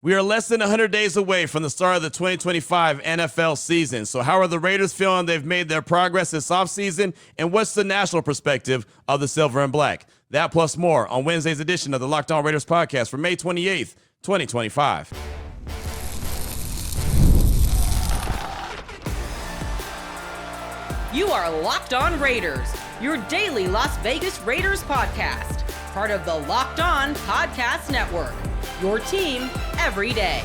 We are less than 100 days away from the start of the 2025 NFL season. So how are the Raiders feeling they've made their progress this offseason? And what's the national perspective of the silver and black? That plus more on Wednesday's edition of the Locked On Raiders podcast for May 28th, 2025. You are Locked On Raiders, your daily Las Vegas Raiders podcast. Part of the Locked On Podcast Network, your team every day.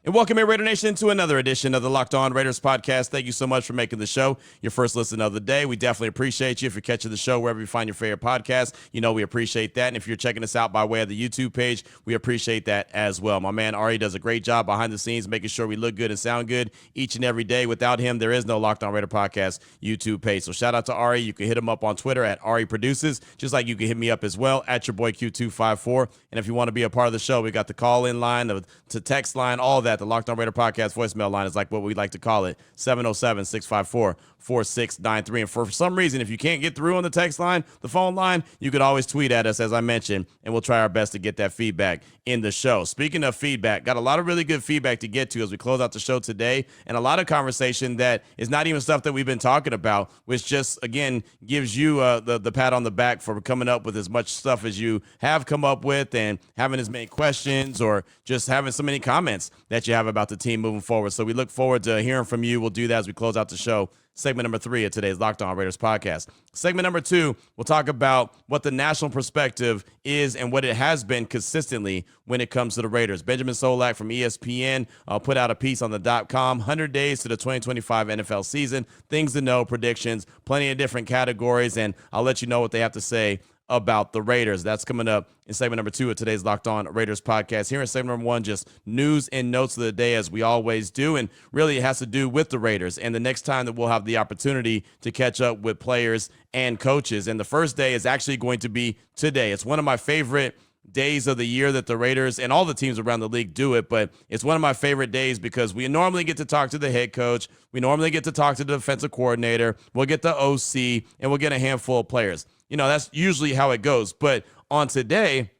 And welcome, Raider Nation, to another edition of the Locked On Raiders podcast. Thank you so much for making the show your first listen of the day. We definitely appreciate you. If you're catching the show wherever you find your favorite podcast, you know we appreciate that. And if you're checking us out by way of the YouTube page, we appreciate that as well. My man Ari does a great job behind the scenes, making sure we look good and sound good each and every day. Without him, there is no Locked On Raider podcast YouTube page. So shout out to Ari. You can hit him up on Twitter at Ari Produces, just like you can hit me up as well at your boy Q254. And if you want to be a part of the show, we got the call-in line, the text line, all that. The Locked On Raider podcast voicemail line is like what we like to call it, 707-654-4693. And for some reason, if you can't get through on the text line, the phone line, you could always tweet at us, as I mentioned, and we'll try our best to get that feedback in the show. Speaking of feedback, got a lot of really good feedback to get to as we close out the show today, and a lot of conversation that is not even stuff that we've been talking about, which just, again, gives you the pat on the back for coming up with as much stuff as you have come up with and having as many questions or just having so many comments that you have about the team moving forward. So we look forward to hearing from you. We'll do that as we close out the show. Segment number 3 of today's Locked On Raiders podcast. Segment number 2, we'll talk about what the national perspective is and what it has been consistently when it comes to the Raiders. Benjamin Solak from ESPN put out a piece on the .com, 100 days to the 2025 NFL season, things to know, predictions, plenty of different categories, and I'll let you know what they have to say about the Raiders. That's coming up in segment number 2 of today's Locked On Raiders podcast. Here in segment number 1, just news and notes of the day, as we always do, and really it has to do with the Raiders and the next time that we'll have the opportunity to catch up with players and coaches. And the first day is actually going to be today. It's one of my favorite days of the year that the Raiders and all the teams around the league do it, but it's one of my favorite days because we normally get to talk to the head coach, we normally get to talk to the defensive coordinator, we'll get the OC, and we'll get a handful of players. You know, that's usually how it goes. But on today,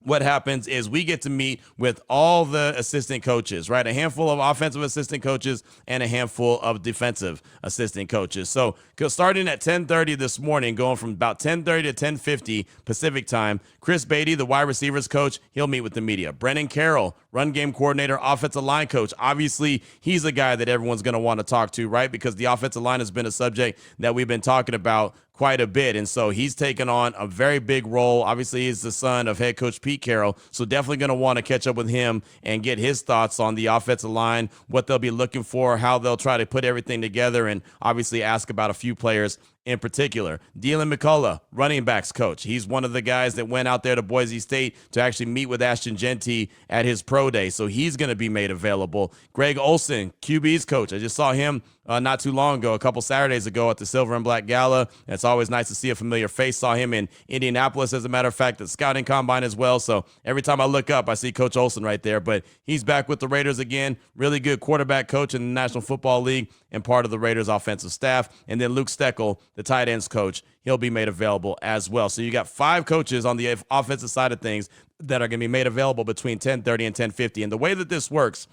what happens is we get to meet with all the assistant coaches, right? A handful of offensive assistant coaches and a handful of defensive assistant coaches. So starting at 10:30 this morning, going from about 10:30 to 10:50 Pacific time, Chris Beatty, the wide receivers coach, he'll meet with the media. Brennan Carroll, run game coordinator, offensive line coach. Obviously, he's a guy that everyone's going to want to talk to, right? Because the offensive line has been a subject that we've been talking about quite a bit. And so he's taken on a very big role. Obviously, he's the son of head coach Pete Carroll. So definitely going to want to catch up with him and get his thoughts on the offensive line, what they'll be looking for, how they'll try to put everything together, and obviously ask about a few players in particular. Dylan McCullough, running backs coach. He's one of the guys that went out there to Boise State to actually meet with Ashton Genty at his pro day. So he's going to be made available. Greg Olson, QB's coach. I just saw him not too long ago, a couple Saturdays ago at the Silver and Black Gala. It's always nice to see a familiar face. Saw him in Indianapolis, as a matter of fact, at Scouting Combine as well. So every time I look up, I see Coach Olson right there. But he's back with the Raiders again. Really good quarterback coach in the National Football League and part of the Raiders offensive staff. And then Luke Steckel, the tight ends coach, he'll be made available as well. So you got 5 coaches on the offensive side of things that are going to be made available between 10:30 and 10:50. And the way that this works,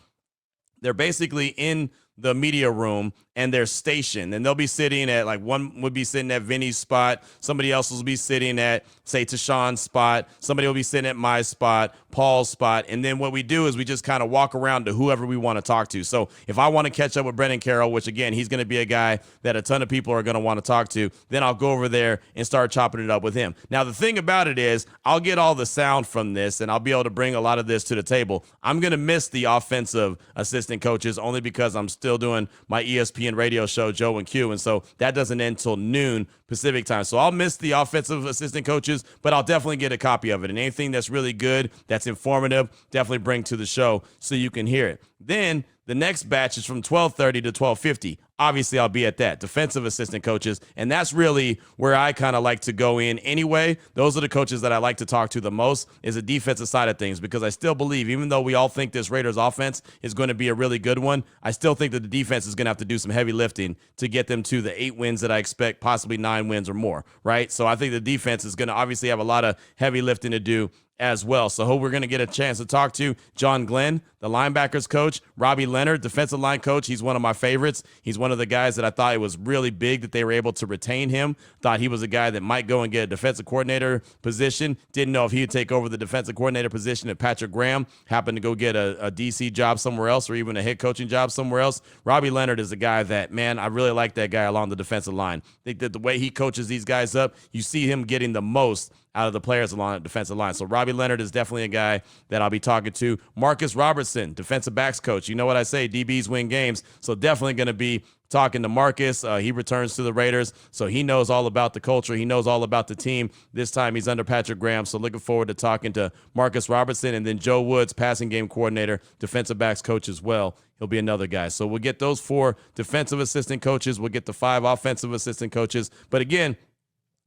they're basically in the media room and they're stationed, and they'll be sitting at, like, one would be sitting at Vinny's spot, somebody else will be sitting at, say, Tashawn's spot, somebody will be sitting at my spot, Paul's spot, and then what we do is we just kind of walk around to whoever we want to talk to. So if I want to catch up with Brendan Carroll, which again, he's going to be a guy that a ton of people are going to want to talk to, then I'll go over there and start chopping it up with him. Now, the thing about it is I'll get all the sound from this and I'll be able to bring a lot of this to the table. I'm going to miss the offensive assistant coaches only because I'm still doing my ESPN radio show, Joe and Q, and so that doesn't end till noon Pacific time. So I'll miss the offensive assistant coaches, but I'll definitely get a copy of it. And anything that's really good, that's informative, definitely bring to the show so you can hear it. Then the next batch is from 12:30 to 12:50. Obviously, I'll be at that. Defensive assistant coaches. And that's really where I kind of like to go in anyway. Those are the coaches that I like to talk to the most, is the defensive side of things, because I still believe, even though we all think this Raiders offense is going to be a really good one, I still think that the defense is going to have to do some heavy lifting to get them to the 8 wins that I expect, possibly 9 wins or more, right? So I think the defense is going to obviously have a lot of heavy lifting to do as well. So hope we're going to get a chance to talk to John Glenn, the linebackers coach, Robbie Leonard, defensive line coach. He's one of my favorites. He's one of the guys that I thought it was really big that they were able to retain him. Thought he was a guy that might go and get a defensive coordinator position. Didn't know if he would take over the defensive coordinator position if Patrick Graham happened to go get a DC job somewhere else or even a head coaching job somewhere else. Robbie Leonard is a guy that, man, I really like that guy along the defensive line. I think that the way he coaches these guys up, you see him getting the most out of the players along the defensive line. So Robbie Leonard is definitely a guy that I'll be talking to. Marcus Robertson, defensive backs coach. You know what I say, DBs win games. So definitely going to be talking to Marcus. He returns to the Raiders, so he knows all about the culture. He knows all about the team. This time he's under Patrick Graham, so looking forward to talking to Marcus Robertson. And then Joe Woods, passing game coordinator, defensive backs coach as well. He'll be another guy. So we'll get those 4 defensive assistant coaches. We'll get the 5 offensive assistant coaches. But again,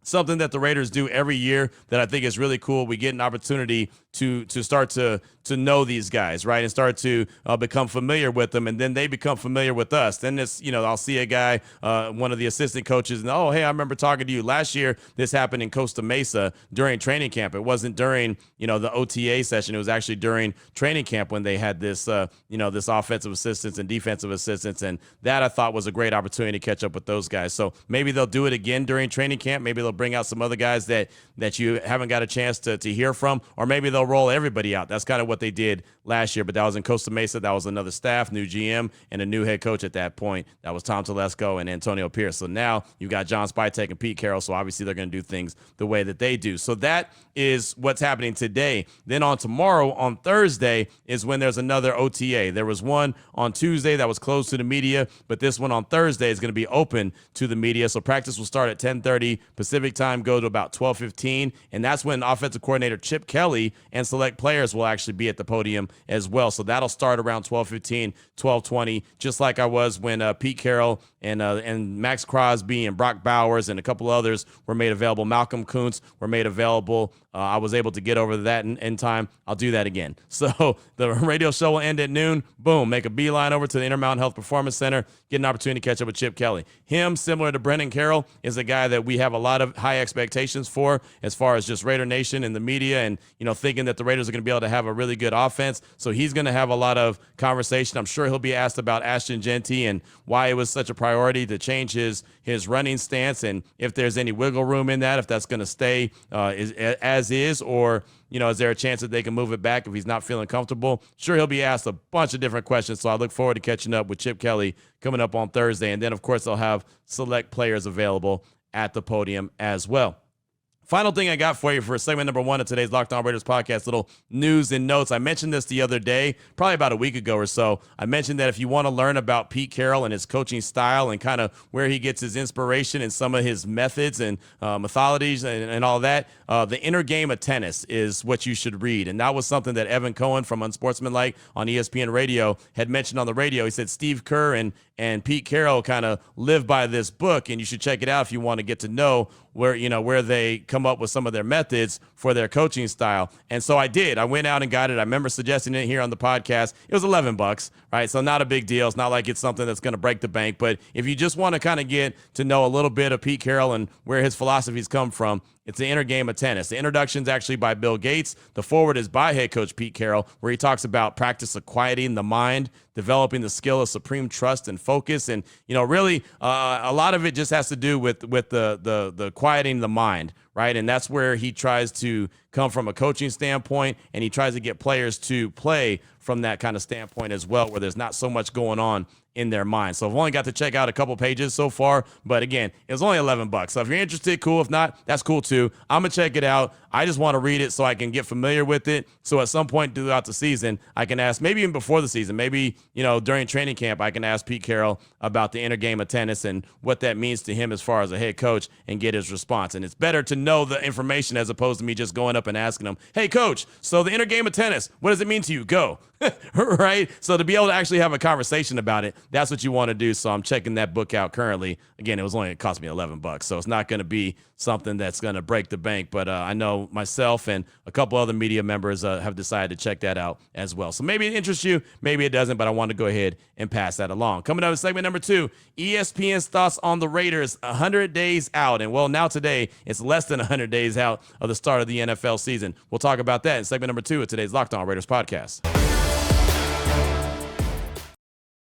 something that the Raiders do every year that I think is really cool. We get an opportunity to start to know these guys, right, and start to become familiar with them, and then they become familiar with us. Then this, I'll see a guy, one of the assistant coaches, and oh, hey, I remember talking to you last year. This happened in Costa Mesa during training camp. It wasn't during the OTA session. It was actually during training camp when they had this this offensive assistants and defensive assistants, and that I thought was a great opportunity to catch up with those guys. So maybe they'll do it again during training camp. Maybe they'll bring out some other guys that you haven't got a chance to hear from, or maybe they'll roll everybody out. That's kind of what they did last year, but that was in Costa Mesa. That was another staff, new GM, and a new head coach at that point. That was Tom Telesco and Antonio Pierce. So now you've got John Spytek and Pete Carroll, so obviously they're going to do things the way that they do. So that is what's happening today. Then on tomorrow, on Thursday, is when there's another OTA. There was one on Tuesday that was closed to the media, but this one on Thursday is going to be open to the media. So practice will start at 10:30 Pacific time, go to about 12:15, and that's when offensive coordinator Chip Kelly and select players will actually be at the podium as well. So that'll start around 12:15, 12:20, just like I was when Pete Carroll and Max Crosby and Brock Bowers and a couple others were made available. Malcolm Kuntz were made available. I was able to get over that in time. I'll do that again. So the radio show will end at noon. Boom, make a beeline over to the Intermountain Health Performance Center, get an opportunity to catch up with Chip Kelly. Him, similar to Brendan Carroll, is a guy that we have a lot of high expectations for as far as just Raider Nation and the media and, thinking that the Raiders are going to be able to have a really good offense. So he's going to have a lot of conversation. I'm sure he'll be asked about Ashton Genty and why it was such a priority to change his running stance and if there's any wiggle room in that, if that's going to stay as is, or is there a chance that they can move it back if he's not feeling comfortable? Sure, he'll be asked a bunch of different questions, so I look forward to catching up with Chip Kelly coming up on Thursday. And then, of course, they'll have select players available at the podium as well. Final thing I got for you for segment number 1 of today's Locked On Raiders podcast, little news and notes. I mentioned this the other day, probably about a week ago or so. I mentioned that if you want to learn about Pete Carroll and his coaching style and kind of where he gets his inspiration and some of his methods and methodologies and all that, The Inner Game of Tennis is what you should read. And that was something that Evan Cohen from Unsportsmanlike on ESPN Radio had mentioned on the radio. He said Steve Kerr and Pete Carroll kind of live by this book, and you should check it out if you want to get to know where they come up with some of their methods for their coaching style. And so I did. I went out and got it. I remember suggesting it here on the podcast. It was $11, right? So not a big deal. It's not like it's something that's going to break the bank. But if you just want to kind of get to know a little bit of Pete Carroll and where his philosophies come from, it's The Inner Game of Tennis. The introduction is actually by Bill Gates. The forward is by head coach Pete Carroll, where he talks about practice of quieting the mind, developing the skill of supreme trust and focus. And, really a lot of it just has to do with the quieting the mind, right? And that's where he tries to come from a coaching standpoint, and he tries to get players to play from that kind of standpoint as well, where there's not so much going on in their mind. So I've only got to check out a couple pages so far, but again, it was only $11. So if you're interested, cool. If not, that's cool too. I'm gonna check it out. I just want to read it so I can get familiar with it. So at some point throughout the season, I can ask, maybe even before the season, maybe, during training camp, I can ask Pete Carroll about the inner game of tennis and what that means to him as far as a head coach and get his response. And it's better to know the information as opposed to me just going up and asking him, hey coach, so the inner game of tennis, what does it mean to you? Go. right? So to be able to actually have a conversation about it, that's what you want to do. So I'm checking that book out currently. Again, it cost me $11, so it's not going to be something that's going to break the bank. But I know myself and a couple other media members have decided to check that out as well. So maybe it interests you, maybe it doesn't, but I want to go ahead and pass that along. Coming up in segment number 2, ESPN's thoughts on the Raiders 100 days out. And well, now today it's less than 100 days out of the start of the NFL season. We'll talk about that in segment number 2 of today's Locked On Raiders podcast.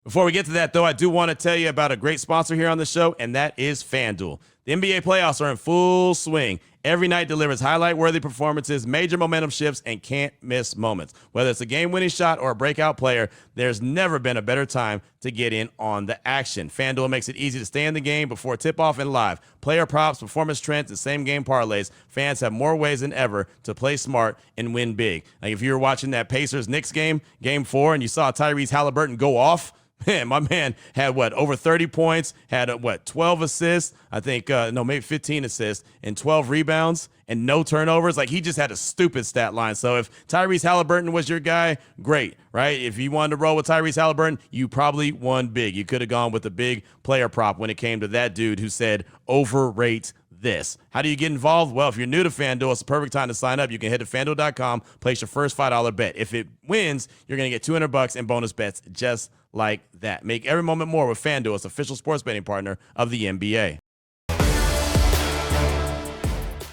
Before we get to that, though, I do want to tell you about a great sponsor here on the show, and that is FanDuel. The NBA playoffs are in full swing. Every night delivers highlight-worthy performances, major momentum shifts, and can't-miss moments. Whether it's a game-winning shot or a breakout player, there's never been a better time to get in on the action. FanDuel makes it easy to stay in the game before tip-off and live. Player props, performance trends, and same-game parlays. Fans have more ways than ever to play smart and win big. Like if you were watching that Pacers-Knicks game, Game 4, and you saw Tyrese Halliburton go off, man, my man had over 30 points, had 12 assists, I think, maybe 15 assists and 12 rebounds and no turnovers. Like he just had a stupid stat line. So if Tyrese Halliburton was your guy, great, right? If you wanted to roll with Tyrese Halliburton, you probably won big. You could have gone with a big player prop when it came to that dude who said overrate this. How do you get involved? Well, if you're new to FanDuel, it's the perfect time to sign up. You can head to FanDuel.com, place your first $5 bet. If it wins, you're going to get $200 in bonus bets just like that. Make every moment more with FanDuel, its official sports betting partner of the NBA.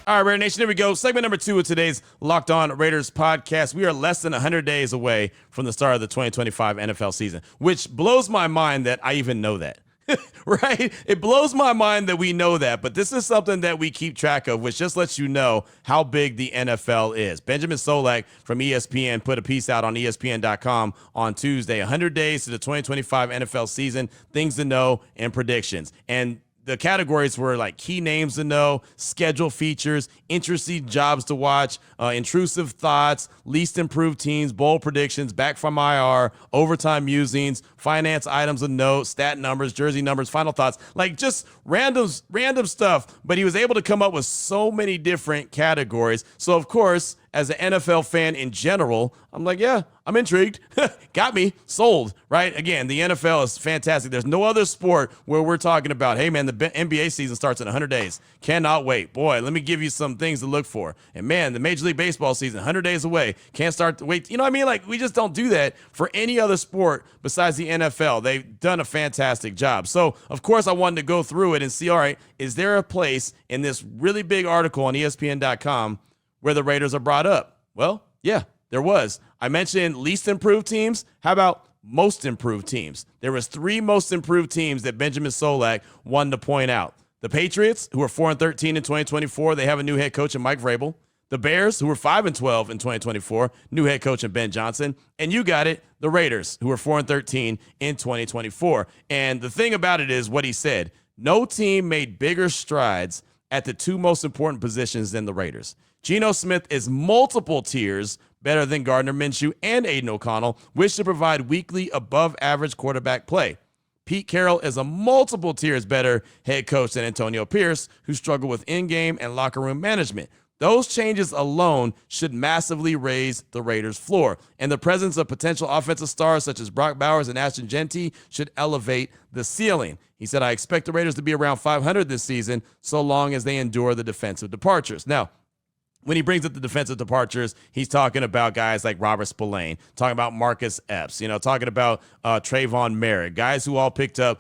All right, Raider Nation, here we go. Segment number 2 of today's Locked On Raiders podcast. We are less than 100 days away from the start of the 2025 NFL season, which blows my mind that I even know that. Right? It blows my mind that we know that, but this is something that we keep track of, which just lets you know how big the NFL is. Benjamin Solak from ESPN put a piece out on ESPN.com on Tuesday, 100 days to the 2025 NFL season, things to know, and predictions. And the categories were like key names to know, schedule features, interesting jobs to watch, intrusive thoughts, least improved teams, bold predictions, back from IR, overtime musings, finance items of note, stat numbers, jersey numbers, final thoughts, like just random stuff. But he was able to come up with so many different categories. So, of course, as an NFL fan in general, I'm like, yeah, I'm intrigued. Got me sold, right? Again, the NFL is fantastic. There's no other sport where we're talking about, hey, man, the NBA season starts in 100 days. Cannot wait. Boy, let me give you some things to look for. And, man, the Major League Baseball season, 100 days away. Can't start to wait. You know what I mean? Like, we just don't do that for any other sport besides the NFL. They've done a fantastic job. So, of course, I wanted to go through it and see, all right, is there a place in this really big article on ESPN.com where the Raiders are brought up? Well, yeah, there was. I mentioned least improved teams. How about most improved teams? There was 3 most improved teams that Benjamin Solak wanted to point out. The Patriots, who are 4-13 in 2024, they have a new head coach in Mike Vrabel. The Bears, who are 5-12 in 2024, new head coach in Ben Johnson. And you got it, the Raiders, who are 4-13 in 2024. And the thing about it is what he said, no team made bigger strides at the 2 most important positions than the Raiders. Geno Smith is multiple tiers better than Gardner Minshew and Aiden O'Connell, which should provide weekly above-average quarterback play. Pete Carroll is a multiple tiers better head coach than Antonio Pierce, who struggled with in-game and locker room management. Those changes alone should massively raise the Raiders' floor, and the presence of potential offensive stars such as Brock Bowers and Ashton Genty should elevate the ceiling. He said, I expect the Raiders to be around 500 this season, so long as they endure the defensive departures. Now, when he brings up the defensive departures, he's talking about guys like Robert Spillane, talking about Marcus Epps, talking about Trayvon Merritt, guys who all picked up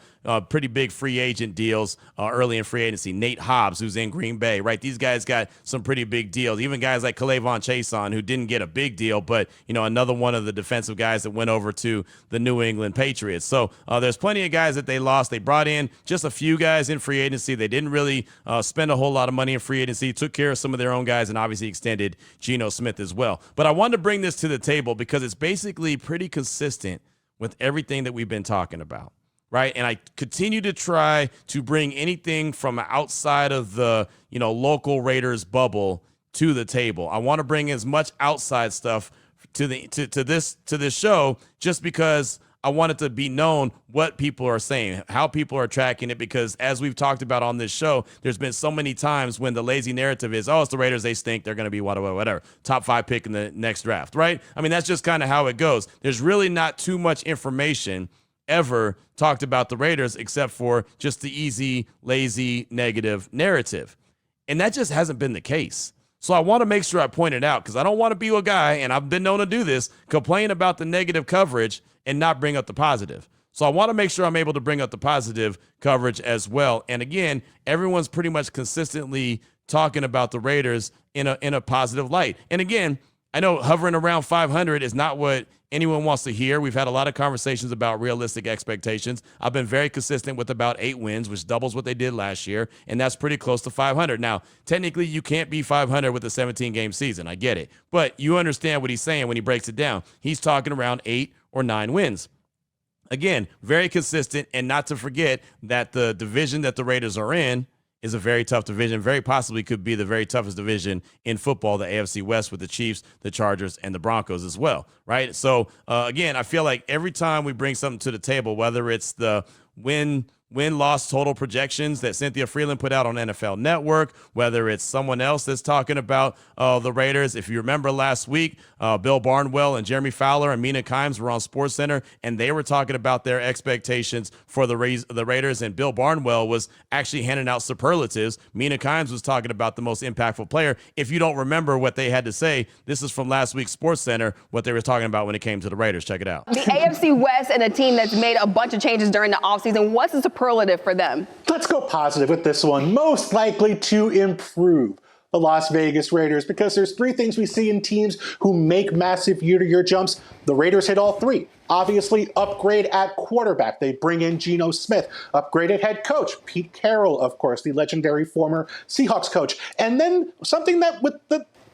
pretty big free agent deals early in free agency. Nate Hobbs, who's in Green Bay, right? These guys got some pretty big deals. Even guys like K'Lavon Chaisson, who didn't get a big deal, but, another one of the defensive guys that went over to the New England Patriots. So there's plenty of guys that they lost. They brought in just a few guys in free agency. They didn't really spend a whole lot of money in free agency, took care of some of their own guys, and obviously extended Geno Smith as well. But I wanted to bring this to the table because it's basically pretty consistent with everything that we've been talking about, right? And I continue to try to bring anything from outside of the, local Raiders bubble to the table. I want to bring as much outside stuff to this show just because I want it to be known what people are saying, how people are tracking it, because as we've talked about on this show, there's been so many times when the lazy narrative is, oh, it's the Raiders, they stink, they're going to be whatever, top 5 pick in the next draft, right? I mean, that's just kind of how it goes. There's really not too much information ever talked about the Raiders except for just the easy, lazy, negative narrative. And that just hasn't been the case. So I want to make sure I point it out because I don't want to be a guy, and I've been known to do this, complain about the negative coverage and not bring up the positive. So I want to make sure I'm able to bring up the positive coverage as well. And again, everyone's pretty much consistently talking about the Raiders in a positive light. And again, I know hovering around 500 is not what anyone wants to hear. We've had a lot of conversations about realistic expectations. I've been very consistent with about 8 wins, which doubles what they did last year, and that's pretty close to 500. Now, technically, you can't be 500 with a 17-game season. I get it. But you understand what he's saying when he breaks it down. He's talking around 8 or 9 wins. Again, very consistent, and not to forget that the division that the Raiders are in is a very tough division, very possibly could be the very toughest division in football, the AFC West, with the Chiefs, the Chargers, and the Broncos as well, right? So, again, I feel like every time we bring something to the table, whether it's the win-loss total projections that Cynthia Freeland put out on NFL Network, whether it's someone else that's talking about the Raiders. If you remember last week, Bill Barnwell and Jeremy Fowler and Mina Kimes were on SportsCenter, and they were talking about their expectations for the Raiders, and Bill Barnwell was actually handing out superlatives. Mina Kimes was talking about the most impactful player. If you don't remember what they had to say, this is from last week's SportsCenter, what they were talking about when it came to the Raiders. Check it out. The AFC West and a team that's made a bunch of changes during the offseason. What's the superlative for them? Let's go positive with this one. Most likely to improve the Las Vegas Raiders, because there's 3 things we see in teams who make massive year-to-year jumps. The Raiders hit all 3. Obviously, upgrade at quarterback. They bring in Geno Smith. Upgraded head coach, Pete Carroll, of course, the legendary former Seahawks coach. And then something that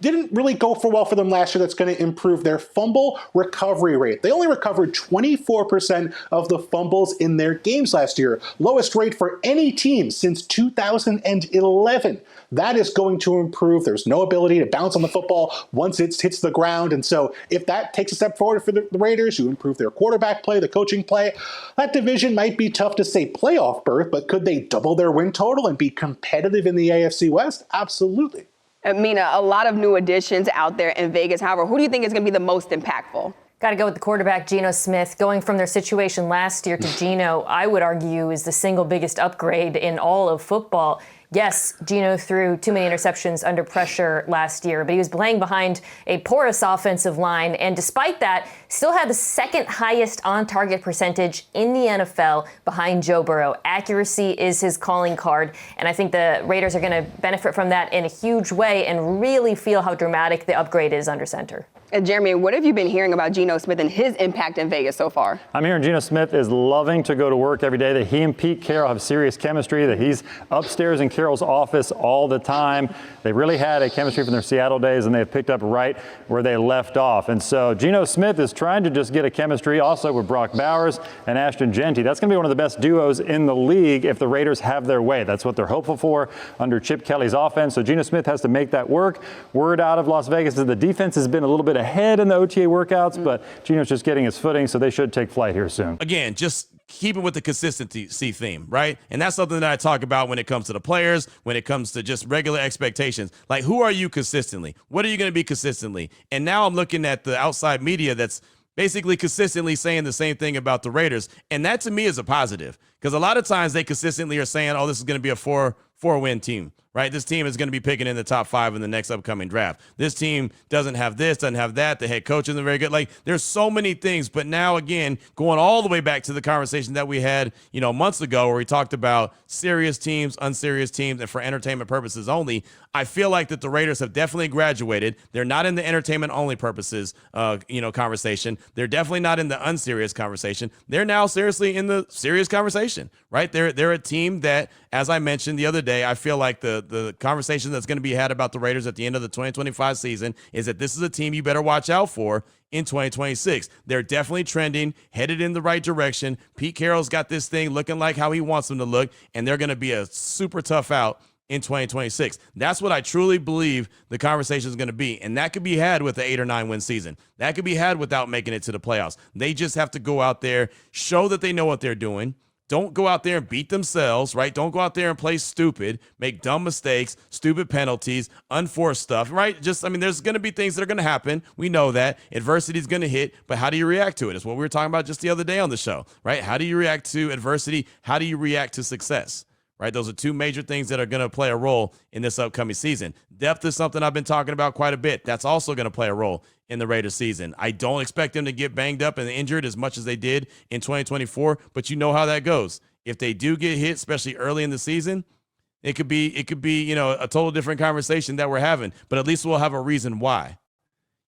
didn't really go for well for them last year that's going to improve their fumble recovery rate. They only recovered 24% of the fumbles in their games last year. Lowest rate for any team since 2011. That is going to improve. There's no ability to bounce on the football once it hits the ground. And so if that takes a step forward for the Raiders, you improve their quarterback play, the coaching play, that division might be tough to say playoff berth, but could they double their win total and be competitive in the AFC West? Absolutely. Mina, a lot of new additions out there in Vegas. However, who do you think is going to be the most impactful? Got to go with the quarterback, Geno Smith. Going from their situation last year to Geno, I would argue, is the single biggest upgrade in all of football. Yes, Geno threw too many interceptions under pressure last year, but he was playing behind a porous offensive line, and despite that, still had the 2nd highest on-target percentage in the NFL behind Joe Burrow. Accuracy is his calling card, and I think the Raiders are going to benefit from that in a huge way and really feel how dramatic the upgrade is under center. And Jeremy, what have you been hearing about Geno Smith and his impact in Vegas so far? I'm hearing Geno Smith is loving to go to work every day, that he and Pete Carroll have serious chemistry, that he's upstairs in Carroll's office all the time. They really had a chemistry from their Seattle days, and they've picked up right where they left off. And so Geno Smith is trying to just get a chemistry also with Brock Bowers and Ashton Genty. That's going to be one of the best duos in the league if the Raiders have their way. That's what they're hopeful for under Chip Kelly's offense. So Geno Smith has to make that work. Word out of Las Vegas is the defense has been a little bit ahead in the OTA workouts, but Geno's just getting his footing, so they should take flight here soon. Again, just keeping with the consistency theme, right? And that's something that I talk about when it comes to the players, when it comes to just regular expectations. Like, who are you consistently? What are you going to be consistently? And now I'm looking at the outside media that's basically consistently saying the same thing about the Raiders. And that to me is a positive, because a lot of times they consistently are saying, oh, this is going to be a four-win team, right? This team is going to be picking in the top 5 in the next upcoming draft. This team doesn't have this, doesn't have that. The head coach isn't very good. Like, there's so many things. But now, again, going all the way back to the conversation that we had, months ago, where we talked about serious teams, unserious teams, and for entertainment purposes only, I feel like that the Raiders have definitely graduated. They're not in the entertainment only purposes, conversation. They're definitely not in the unserious conversation. They're now seriously in the serious conversation, right? They're a team that, as I mentioned the other day, I feel like the conversation that's going to be had about the Raiders at the end of the 2025 season is that this is a team you better watch out for in 2026. They're definitely trending, headed in the right direction. Pete Carroll's got this thing looking like how he wants them to look, and they're going to be a super tough out in 2026. That's what I truly believe the conversation is going to be. And that could be had with the 8 or 9 win season. That could be had without making it to the playoffs. They just have to go out there, show that they know what they're doing. Don't go out there and beat themselves, right? Don't go out there and play stupid, make dumb mistakes, stupid penalties, unforced stuff, right? There's going to be things that are going to happen. We know that. Adversity is going to hit, but how do you react to it? It's what we were talking about just the other day on the show, right? How do you react to adversity? How do you react to success? Right? Those are two major things that are going to play a role in this upcoming season. Depth is something I've been talking about quite a bit. That's also going to play a role in the Raiders season. I don't expect them to get banged up and injured as much as they did in 2024, but you know how that goes. If they do get hit, especially early in the season, it could be, a total different conversation that we're having, but at least we'll have a reason why.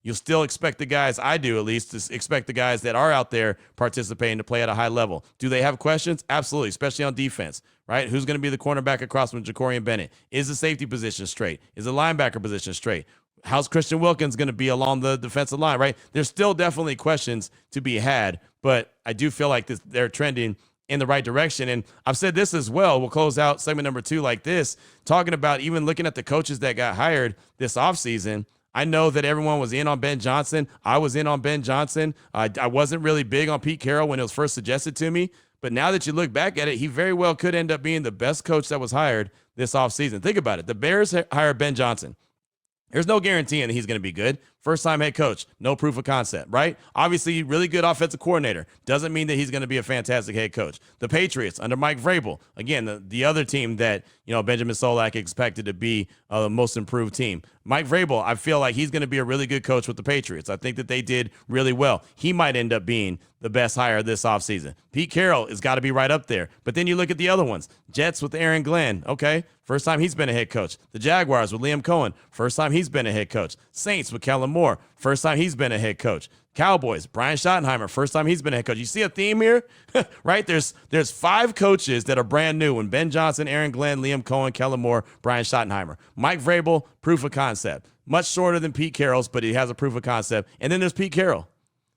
You'll still expect the guys, I do at least, to expect the guys that are out there participating to play at a high level. Do they have questions? Absolutely, especially on defense, right? Who's going to be the cornerback across from Jacorian Bennett? Is the safety position straight? Is the linebacker position straight? How's Christian Wilkins going to be along the defensive line, right? There's still definitely questions to be had, but I do feel like they're trending in the right direction. And I've said this as well. We'll close out segment number 2 like this, talking about even looking at the coaches that got hired this offseason. I know that everyone was in on Ben Johnson. I was in on Ben Johnson. I wasn't really big on Pete Carroll when it was first suggested to me. But now that you look back at it, he very well could end up being the best coach that was hired this offseason. Think about it. The Bears hired Ben Johnson. There's no guaranteeing that he's going to be good. First-time head coach, no proof of concept, right? Obviously, really good offensive coordinator. Doesn't mean that he's going to be a fantastic head coach. The Patriots under Mike Vrabel, again, the other team that Benjamin Solak expected to be the most improved team. Mike Vrabel, I feel like he's going to be a really good coach with the Patriots. I think that they did really well. He might end up being the best hire this offseason. Pete Carroll has got to be right up there. But then you look at the other ones. Jets with Aaron Glenn, okay, first time he's been a head coach. The Jaguars with Liam Cohen, first time he's been a head coach. Saints with Kellen Moore, first time he's been a head coach. Cowboys, Brian Schottenheimer, first time he's been a head coach. You see a theme here, right? There's 5 coaches that are brand new, and Ben Johnson, Aaron Glenn, Liam Cohen, Kellen Moore, Brian Schottenheimer. Mike Vrabel, proof of concept. Much shorter than Pete Carroll's, but he has a proof of concept. And then there's Pete Carroll.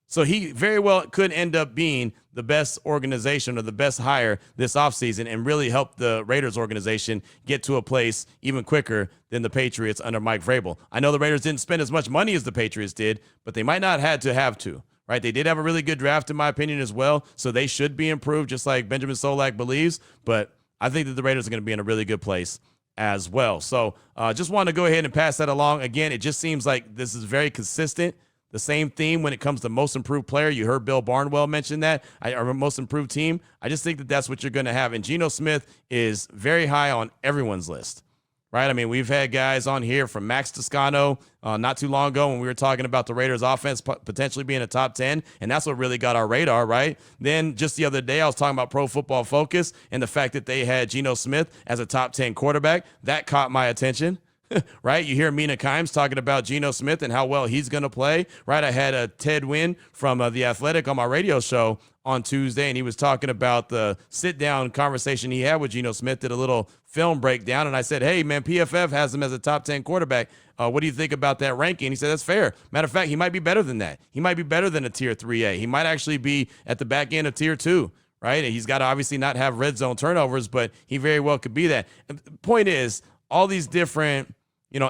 So he very well could end up being the best organization or the best hire this offseason and really help the Raiders organization get to a place even quicker than the Patriots under Mike Vrabel. I know the Raiders didn't spend as much money as the Patriots did, but they might not have to, right? They did have a really good draft, in my opinion, as well, so they should be improved, just like Benjamin Solak believes, but I think that the Raiders are going to be in a really good place as well. So just want to go ahead and pass that along. Again, it just seems like this is very consistent. The same theme when it comes to most improved player. You heard Bill Barnwell mention that. Our most improved team. I just think that that's what you're going to have. And Geno Smith is very high on everyone's list, right? I mean, we've had guys on here from Max Toscano not too long ago when we were talking about the Raiders offense potentially being a top 10, and that's what really got our radar, right? Then just the other day, I was talking about Pro Football Focus and the fact that they had Geno Smith as a top 10 quarterback. That caught my attention. Right? You hear Mina Kimes talking about Geno Smith and how well he's going to play, right? I had a Ted Wynn from The Athletic on my radio show on Tuesday, and he was talking about the sit-down conversation he had with Geno Smith, did a little film breakdown, and I said, hey, man, PFF has him as a top 10 quarterback. What do you think about that ranking? He said, that's fair. Matter of fact, he might be better than that. He might be better than a Tier 3A. He might actually be at the back end of Tier 2. Right? And he's got to obviously not have red zone turnovers, but he very well could be that. And the point is, all these different,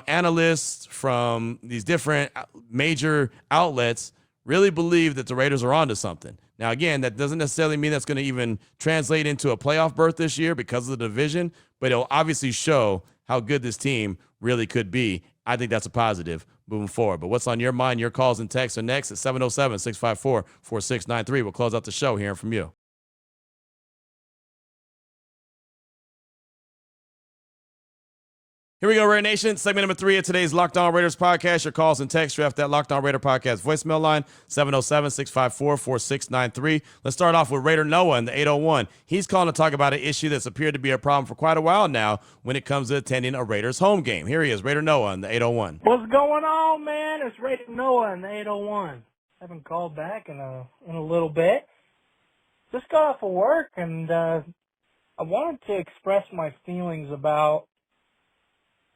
analysts from these different major outlets really believe that the Raiders are onto something. Now, again, that doesn't necessarily mean that's going to even translate into a playoff berth this year because of the division, but it'll obviously show how good this team really could be. I think that's a positive moving forward. But what's on your mind? Your calls and texts are next at 707-654-4693. We'll close out the show hearing from you. Here we go, Raider Nation. Segment number 3 of today's Locked On Raiders podcast. Your calls and texts draft that Locked On Raider podcast voicemail line, 707-654-4693. Let's start off with Raider Noah in the 801. He's calling to talk about an issue that's appeared to be a problem for quite a while now when it comes to attending a Raiders home game. Here he is, Raider Noah in the 801. What's going on, man? It's Raider Noah in the 801. Haven't called back in a little bit. Just got off of work, and I wanted to express my feelings about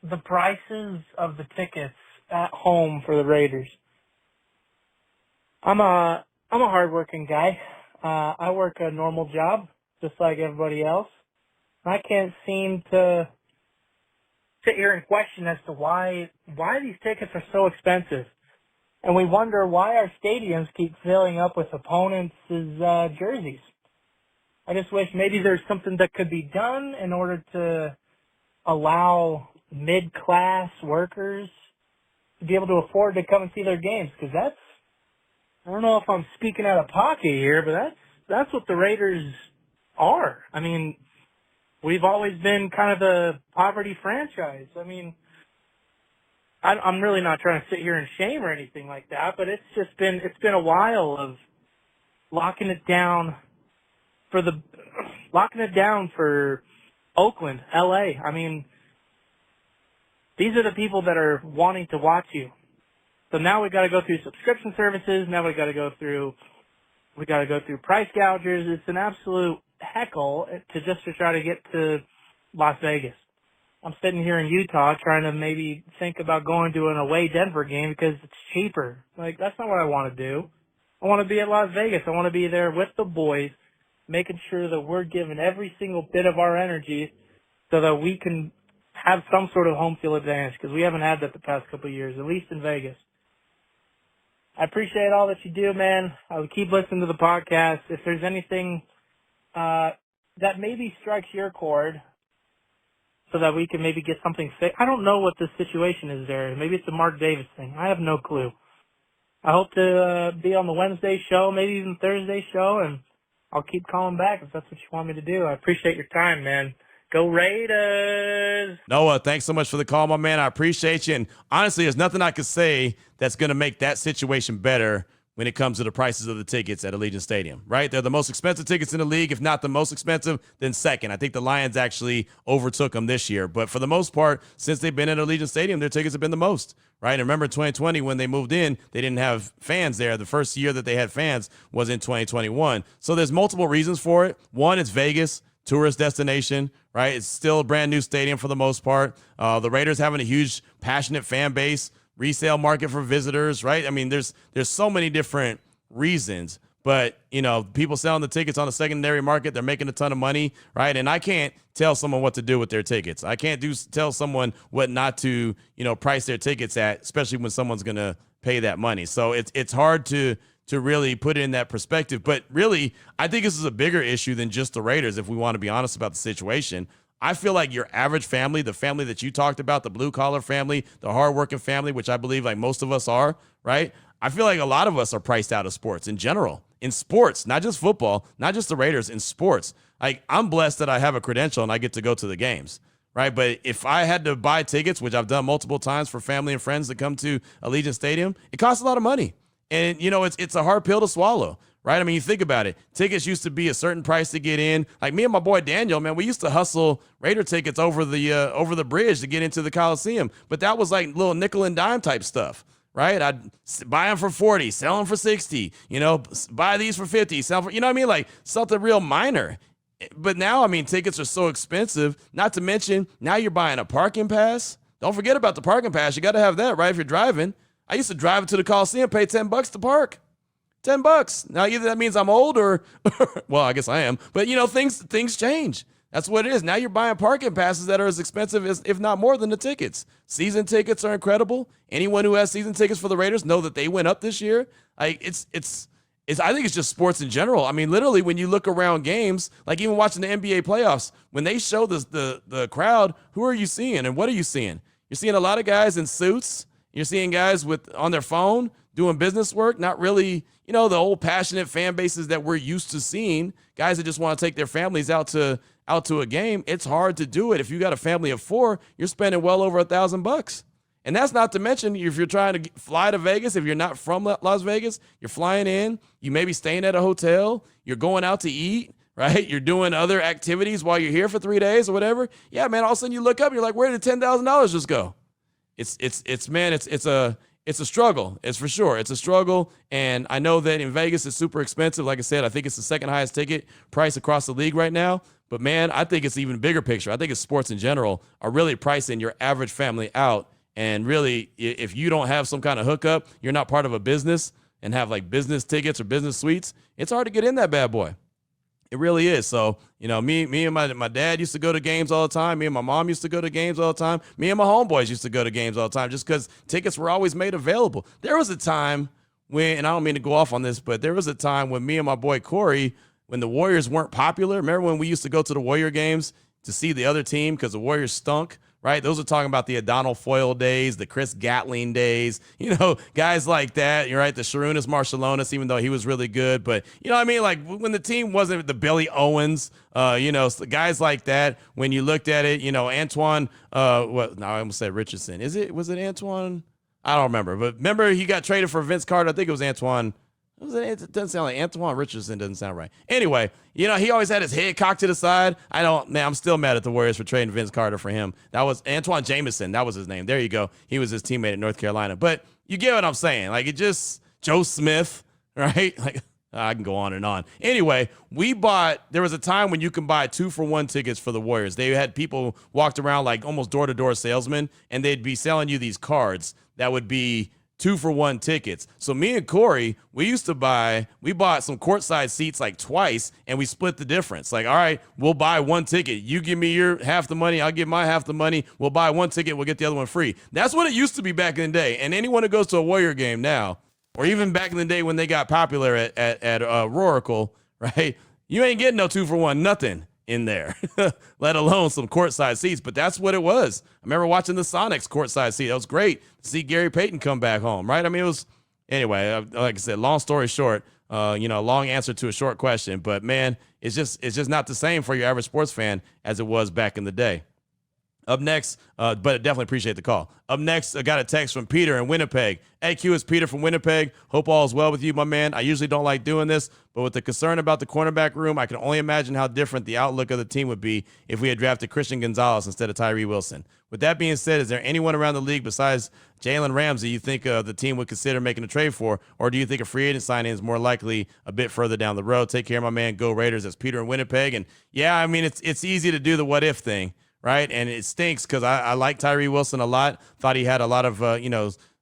the prices of the tickets at home for the Raiders. I'm a hardworking guy. I work a normal job, just like everybody else. I can't seem to sit here and question as to why these tickets are so expensive. And we wonder why our stadiums keep filling up with opponents' jerseys. I just wish maybe there's something that could be done in order to allow mid-class workers to be able to afford to come and see their games. Because I don't know if I'm speaking out of pocket here, but that's what the Raiders are. I mean, we've always been kind of a poverty franchise. I mean, I'm really not trying to sit here and shame or anything like that, but it's been a while of locking it down for Oakland, LA. I mean, these are the people that are wanting to watch you. So now we got to go through subscription services. Now we got to go through price gougers. It's an absolute heckle to try to get to Las Vegas. I'm sitting here in Utah trying to maybe think about going to an away Denver game because it's cheaper. Like, that's not what I want to do. I want to be at Las Vegas. I want to be there with the boys, making sure that we're giving every single bit of our energy so that we can have some sort of home field advantage, because we haven't had that the past couple of years, at least in Vegas. I appreciate all that you do, man. I will keep listening to the podcast. If there's anything that maybe strikes your chord so that we can maybe get something fixed. I don't know what the situation is there. Maybe it's a Mark Davis thing. I have no clue. I hope to be on the Wednesday show, maybe even Thursday show, and I'll keep calling back if that's what you want me to do. I appreciate your time, man. Go Raiders! Noah, thanks so much for the call, my man. I appreciate you. And honestly, there's nothing I could say that's going to make that situation better when it comes to the prices of the tickets at Allegiant Stadium, right? They're the most expensive tickets in the league. If not the most expensive, then second. I think the Lions actually overtook them this year. But for the most part, since they've been at Allegiant Stadium, their tickets have been the most, right? And remember 2020, when they moved in, they didn't have fans there. The first year that they had fans was in 2021. So there's multiple reasons for it. One, it's Vegas, tourist destination, right? It's still a brand new stadium for the most part. The Raiders having a huge, passionate fan base, resale market for visitors, right? I mean, there's so many different reasons, but, you know, people selling the tickets on the secondary market, they're making a ton of money, right? And I can't tell someone what to do with their tickets. I can't tell someone what not to, you know, price their tickets at, especially when someone's going to pay that money. So it's hard to really put it in that perspective. But really, I think this is a bigger issue than just the Raiders, if we want to be honest about the situation. I feel like your average family, the family that you talked about, the blue-collar family, the hardworking family, which I believe like most of us are, right? I feel like a lot of us are priced out of sports in general. In sports, not just football, not just the Raiders, in sports. Like, I'm blessed that I have a credential and I get to go to the games, right? But if I had to buy tickets, which I've done multiple times for family and friends to come to Allegiant Stadium, it costs a lot of money. And, you know, it's a hard pill to swallow, right? I mean, you think about it. Tickets used to be a certain price to get in. Like me and my boy Daniel, man, we used to hustle Raider tickets over the bridge to get into the Coliseum. But that was like little nickel and dime type stuff, right? I'd buy them for 40, sell them for 60, you know, buy these for 50, sell for, you know what I mean? Like something real minor. But now, I mean, tickets are so expensive, not to mention now you're buying a parking pass. Don't forget about the parking pass. You got to have that, right? If you're driving. I used to drive to the Coliseum, pay $10 to park. $10. Now, either that means I'm old or well, I guess I am. But, you know, things change. That's what it is. Now you're buying parking passes that are as expensive as, if not more than the tickets. Season tickets are incredible. Anyone who has season tickets for the Raiders know that they went up this year. Like it's I think it's just sports in general. I mean, literally, when you look around games, like even watching the NBA playoffs, when they show the crowd, who are you seeing and what are you seeing? You're seeing a lot of guys in suits. You're seeing guys on their phone doing business work, not really, you know, the old passionate fan bases that we're used to seeing, guys that just want to take their families out to a game. It's hard to do it. If you got a family of 4, you're spending well over $1,000. And that's not to mention if you're trying to fly to Vegas, if you're not from Las Vegas, you're flying in, you may be staying at a hotel, you're going out to eat, right? You're doing other activities while you're here for 3 days or whatever. Yeah, man, all of a sudden you look up, you're like, where did $10,000 just go? It's a struggle. It's for sure. It's a struggle. And I know that in Vegas, it's super expensive. Like I said, I think it's the second highest ticket price across the league right now. But man, I think it's even bigger picture. I think it's sports in general are really pricing your average family out. And really, if you don't have some kind of hookup, you're not part of a business and have like business tickets or business suites, it's hard to get in that bad boy. It really is. So, me and my dad used to go to games all the time. Me and my mom used to go to games all the time. Me and my homeboys used to go to games all the time just because tickets were always made available. There was a time when, and I don't mean to go off on this, but there was a time when me and my boy Corey, when the Warriors weren't popular. Remember when we used to go to the Warrior games to see the other team because the Warriors stunk? Right? Those are talking about the O'Donnell Foyle days, the Chris Gatling days, guys like that. You're right. The Sharunas Marciulionis, even though he was really good. But, you know what I mean? Like when the team wasn't the Billy Owens, guys like that, when you looked at it, Antoine, I almost said Richardson. Was it Antoine? I don't remember. But remember he got traded for Vince Carter. I think it was Antoine. It doesn't sound like Antoine Richardson. Doesn't sound right. Anyway, he always had his head cocked to the side. I'm still mad at the Warriors for trading Vince Carter for him. That was Antoine Jameson. That was his name. There you go. He was his teammate at North Carolina. But you get what I'm saying. Like Joe Smith, right? Like I can go on and on. Anyway, there was a time when you can buy 2-for-1 tickets for the Warriors. They had people walked around like almost door-to-door salesmen, and they'd be selling you these cards that would be 2-for-1 tickets. So me and Corey, we bought some courtside seats like twice, and we split the difference. Like, all right, we'll buy one ticket. You give me your half the money, I'll give my half the money. We'll buy one ticket, we'll get the other one free. That's what it used to be back in the day. And anyone who goes to a Warrior game now, or even back in the day when they got popular at Roracle, right? You ain't getting no 2-for-1, nothing in there, let alone some courtside seats. But that's what it was. I remember watching the Sonics courtside seat. That was great to see Gary Payton come back home, right? I mean, it was, anyway, like I said, long story short, long answer to a short question. But, man, it's just not the same for your average sports fan as it was back in the day. Up next, but I definitely appreciate the call. Up next, I got a text from Peter in Winnipeg. Hey, Q, it's Peter from Winnipeg. Hope all is well with you, my man. I usually don't like doing this, but with the concern about the cornerback room, I can only imagine how different the outlook of the team would be if we had drafted Christian Gonzalez instead of Tyree Wilson. With that being said, is there anyone around the league besides Jalen Ramsey you think the team would consider making a trade for, or do you think a free agent signing is more likely a bit further down the road? Take care, my man. Go Raiders. That's Peter in Winnipeg. And, yeah, I mean, it's easy to do the what-if thing. Right. And it stinks because I like Tyree Wilson a lot. Thought he had a lot of,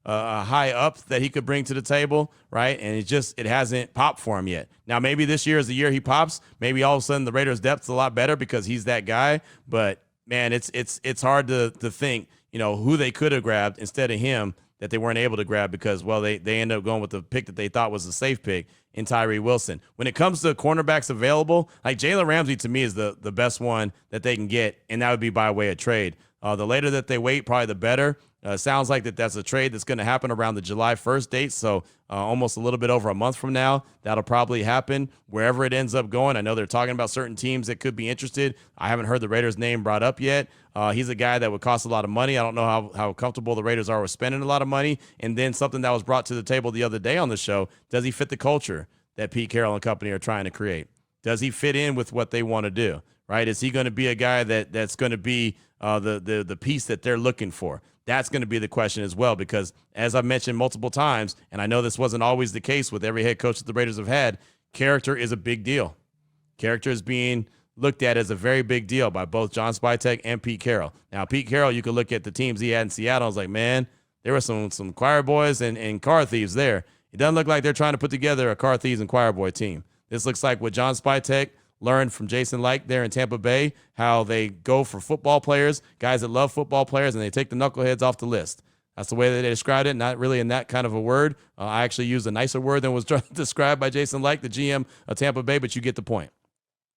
high up that he could bring to the table. Right. And it hasn't popped for him yet. Now, maybe this year is the year he pops. Maybe all of a sudden the Raiders' depth's a lot better because he's that guy. But, man, it's hard to think, who they could have grabbed instead of him that they weren't able to grab because, well, they ended up going with the pick that they thought was a safe pick in Tyree Wilson. When it comes to cornerbacks available, like Jalen Ramsey to me is the best one that they can get, and that would be by way of trade. The later that they wait, probably the better. Sounds like that's a trade that's going to happen around the July 1st date, so almost a little bit over a month from now. That'll probably happen wherever it ends up going. I know they're talking about certain teams that could be interested. I haven't heard the Raiders' name brought up yet. He's a guy that would cost a lot of money. I don't know how comfortable the Raiders are with spending a lot of money. And then something that was brought to the table the other day on the show, does he fit the culture that Pete Carroll and company are trying to create? Does he fit in with what they want to do, right? Is he going to be a guy that's going to be the piece that they're looking for? That's going to be the question as well, because as I've mentioned multiple times, and I know this wasn't always the case with every head coach that the Raiders have had, character is a big deal. Character is being looked at as a very big deal by both John Spytek and Pete Carroll. Now, Pete Carroll, you could look at the teams he had in Seattle. I was like, man, there were some choir boys and car thieves there. It doesn't look like they're trying to put together a car thieves and choir boy team. This looks like what John Spytek learned from Jason Licht there in Tampa Bay, how they go for football players, guys that love football players, and they take the knuckleheads off the list. That's the way that they described it, not really in that kind of a word. I actually used a nicer word than was described by Jason Licht, the GM of Tampa Bay, but you get the point.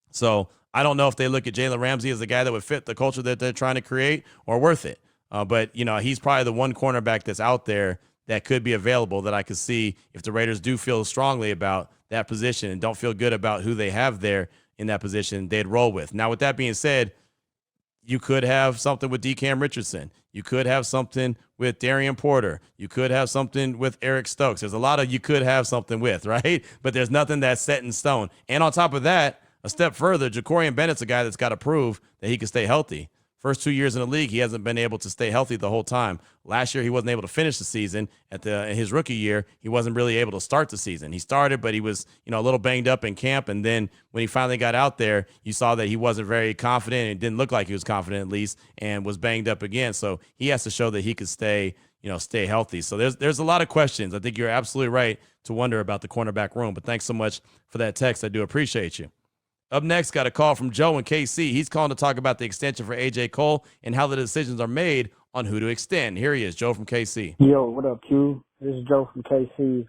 So I don't know if they look at Jalen Ramsey as the guy that would fit the culture that they're trying to create or worth it. But, he's probably the one cornerback that's out there that could be available that I could see if the Raiders do feel strongly about that position and don't feel good about who they have there in that position, they'd roll with. Now, with that being said, you could have something with DeCam Richardson. You could have something with Darian Porter. You could have something with Eric Stokes. There's a lot of you could have something with, right? But there's nothing that's set in stone. And on top of that, a step further, Jacorian Bennett's a guy that's got to prove that he can stay healthy. First 2 years in the league, he hasn't been able to stay healthy the whole time. Last year, he wasn't able to finish the season. In his rookie year, he wasn't really able to start the season. He started, but he was, a little banged up in camp. And then when he finally got out there, you saw that he wasn't very confident. And it didn't look like he was confident, at least, and was banged up again. So he has to show that he could stay healthy. So there's a lot of questions. I think you're absolutely right to wonder about the cornerback room. But thanks so much for that text. I do appreciate you. Up next, got a call from Joe in KC. He's calling to talk about the extension for A.J. Cole and how the decisions are made on who to extend. Here he is, Joe from KC. Yo, what up, Q? This is Joe from KC.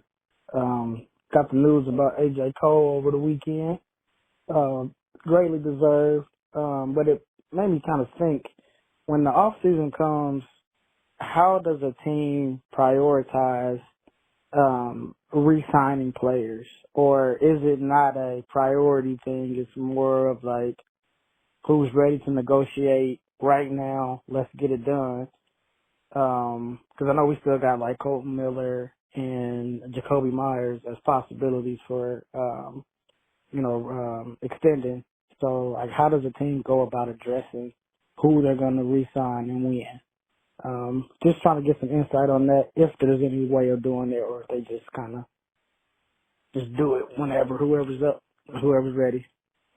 Got the news about A.J. Cole over the weekend. Greatly deserved, but it made me kind of think, when the off season comes, how does a team prioritize re-signing players? Or is it not a priority thing? It's more of like, who's ready to negotiate right now? Let's get it done. Because I know we still got like Colton Miller and Jacoby Myers as possibilities for, extending. So, like, how does a team go about addressing who they're going to re-sign and when? Just trying to get some insight on that, if there's any way of doing it, or if they just kind of just do it whenever, whoever's ready.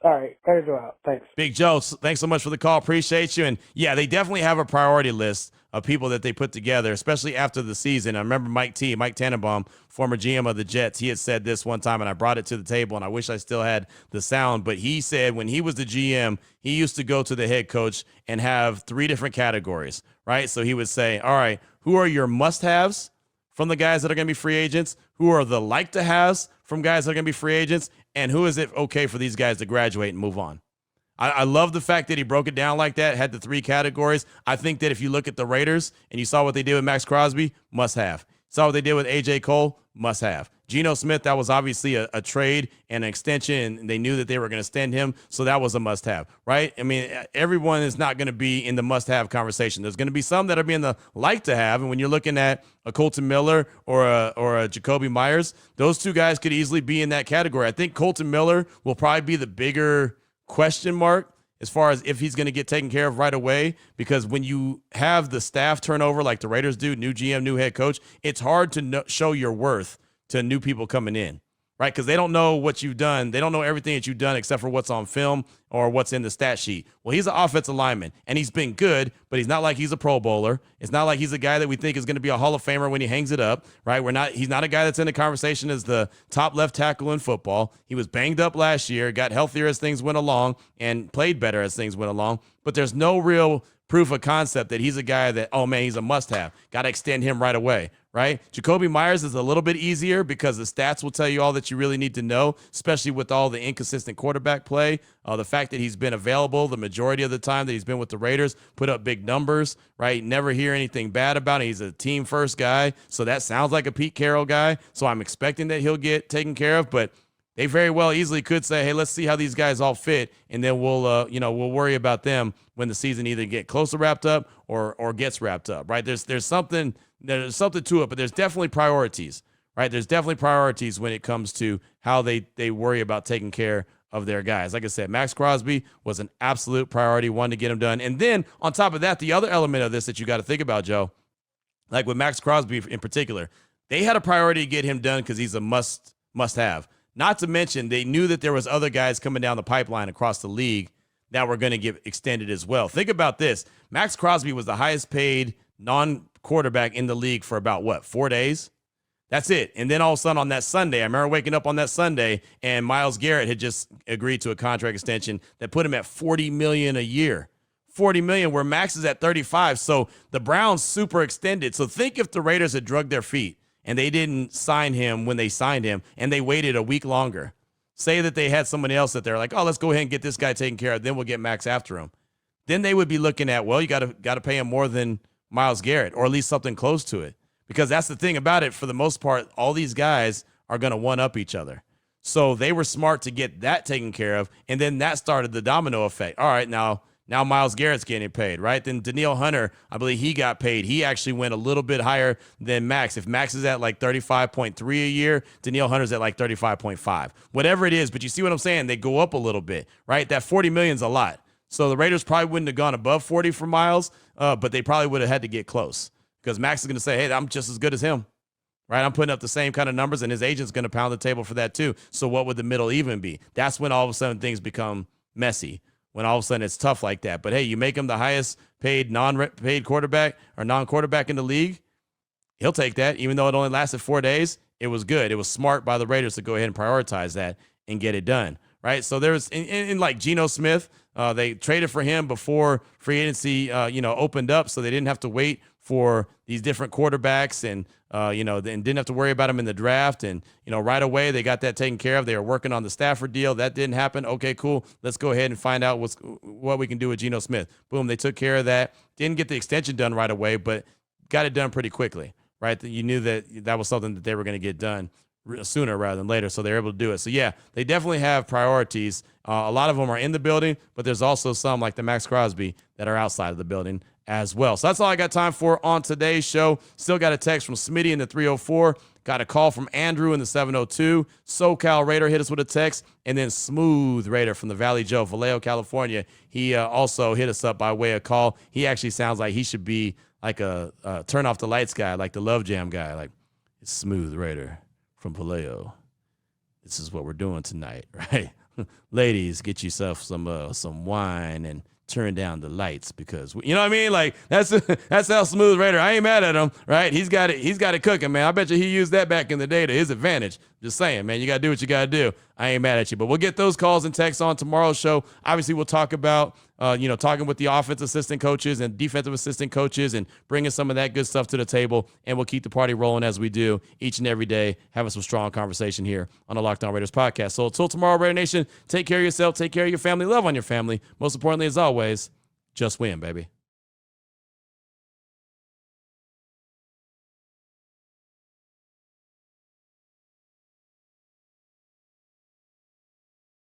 All right, there you go out. Thanks. Big Joe, thanks so much for the call. Appreciate you. And yeah, they definitely have a priority list of people that they put together, especially after the season. I remember Mike Tannenbaum, former GM of the Jets, he had said this one time, and I brought it to the table, and I wish I still had the sound, but he said when he was the GM, he used to go to the head coach and have 3 different categories, right? So he would say, all right, who are your must-haves from the guys that are going to be free agents? Who are the like-to-haves from guys that are going to be free agents? And who is it okay for these guys to graduate and move on? I love the fact that he broke it down like that, had the 3 categories. I think that if you look at the Raiders and you saw what they did with Max Crosby, must have. Saw what they did with A.J. Cole, must have. Geno Smith, that was obviously a trade and an extension, and they knew that they were going to extend him, so that was a must-have, right? I mean, everyone is not going to be in the must-have conversation. There's going to be some that are being the like-to-have, and when you're looking at a Colton Miller or a Jacoby Myers, those 2 guys could easily be in that category. I think Colton Miller will probably be the bigger question mark as far as if he's going to get taken care of right away, because when you have the staff turnover like the Raiders do, new GM, new head coach, it's hard to show your worth to new people coming in, right? Because they don't know what you've done. They don't know everything that you've done except for what's on film or what's in the stat sheet. Well, he's an offensive lineman, and he's been good, but he's not like he's a Pro Bowler. It's not like he's a guy that we think is going to be a Hall of Famer when he hangs it up, right? He's not a guy that's in the conversation as the top left tackle in football. He was banged up last year, got healthier as things went along, and played better as things went along. But there's no real proof of concept that he's a guy that, oh man, he's a must-have. Got to extend him right away, right? Jacoby Myers is a little bit easier because the stats will tell you all that you really need to know, especially with all the inconsistent quarterback play. The fact that he's been available the majority of the time that he's been with the Raiders, put up big numbers, right? Never hear anything bad about him. He's a team-first guy, so that sounds like a Pete Carroll guy. So I'm expecting that he'll get taken care of, but they very well easily could say, hey, let's see how these guys all fit, and then we'll worry about them when the season either get close to wrapped up or gets wrapped up, right? There's something to it, but there's definitely priorities, right? There's definitely priorities when it comes to how they worry about taking care of their guys. Like I said, Max Crosby was an absolute priority, one to get him done. And then on top of that, the other element of this that you got to think about, Joe, like with Max Crosby in particular, they had a priority to get him done because he's a must-have. Not to mention, they knew that there was other guys coming down the pipeline across the league that were going to get extended as well. Think about this. Max Crosby was the highest paid non-quarterback in the league for about, 4 days? That's it. And then all of a sudden on that Sunday, I remember waking up on that Sunday, and Myles Garrett had just agreed to a contract extension that put him at $40 million a year. $40 million, where Max is at $35. So the Browns super extended. So think if the Raiders had drugged their feet and they didn't sign him when they signed him, and they waited a week longer. Say that they had somebody else that they're like, oh, let's go ahead and get this guy taken care of, then we'll get Max after him. Then they would be looking at, well, you got to pay him more than Myles Garrett, or at least something close to it. Because that's the thing about it, for the most part, all these guys are going to one-up each other. So they were smart to get that taken care of, and then that started the domino effect. All right, now Myles Garrett's getting paid, right? Then Danielle Hunter, I believe he got paid. He actually went a little bit higher than Max. If Max is at like 35.3 a year, Danielle Hunter's at like 35.5. Whatever it is, but you see what I'm saying? They go up a little bit, right? That $40 million's a lot. So the Raiders probably wouldn't have gone above 40 for Myles, but they probably would have had to get close because Max is going to say, hey, I'm just as good as him, right? I'm putting up the same kind of numbers, and his agent's going to pound the table for that too. So what would the middle even be? That's when all of a sudden things become messy. When all of a sudden it's tough like that. But hey, you make him the highest paid non-paid quarterback or non-quarterback in the league, he'll take that. Even though it only lasted 4 days, it was good. It was smart by the Raiders to go ahead and prioritize that and get it done, right? So there's in like Geno Smith, they traded for him before free agency, opened up, so they didn't have to wait for these different quarterbacks and didn't have to worry about them in the draft. And, right away they got that taken care of. They were working on the Stafford deal. That didn't happen. Okay, cool. Let's go ahead and find out what we can do with Geno Smith. Boom. They took care of that. Didn't get the extension done right away, but got it done pretty quickly, right? You knew that was something that they were going to get done sooner rather than later. So they're able to do it. So yeah, they definitely have priorities. A lot of them are in the building, but there's also some like the Max Crosby that are outside of the building as well. So that's all I got time for on today's show. Still got a text from Smitty in the 304. Got a call from Andrew in the 702. SoCal Raider hit us with a text. And then Smooth Raider from the Valley Joe, Vallejo, California. He also hit us up by way of call. He actually sounds like he should be like a turn off the lights guy, like the Love Jam guy. Like, it's Smooth Raider from Vallejo. This is what we're doing tonight, right? Ladies, get yourself some wine and turn down the lights, because you know what I mean? Like, that's how Smooth Raider. I ain't mad at him, right? He's got it cooking, man. I bet you he used that back in the day to his advantage. Just saying, man, you gotta do what you gotta do. I ain't mad at you. But we'll get those calls and texts on tomorrow's show. Obviously, we'll talk about talking with the offensive assistant coaches and defensive assistant coaches and bringing some of that good stuff to the table. And we'll keep the party rolling as we do each and every day, having some strong conversation here on the Locked On Raiders podcast. So until tomorrow, Raider Nation, take care of yourself, take care of your family, love on your family. Most importantly, as always, just win, baby.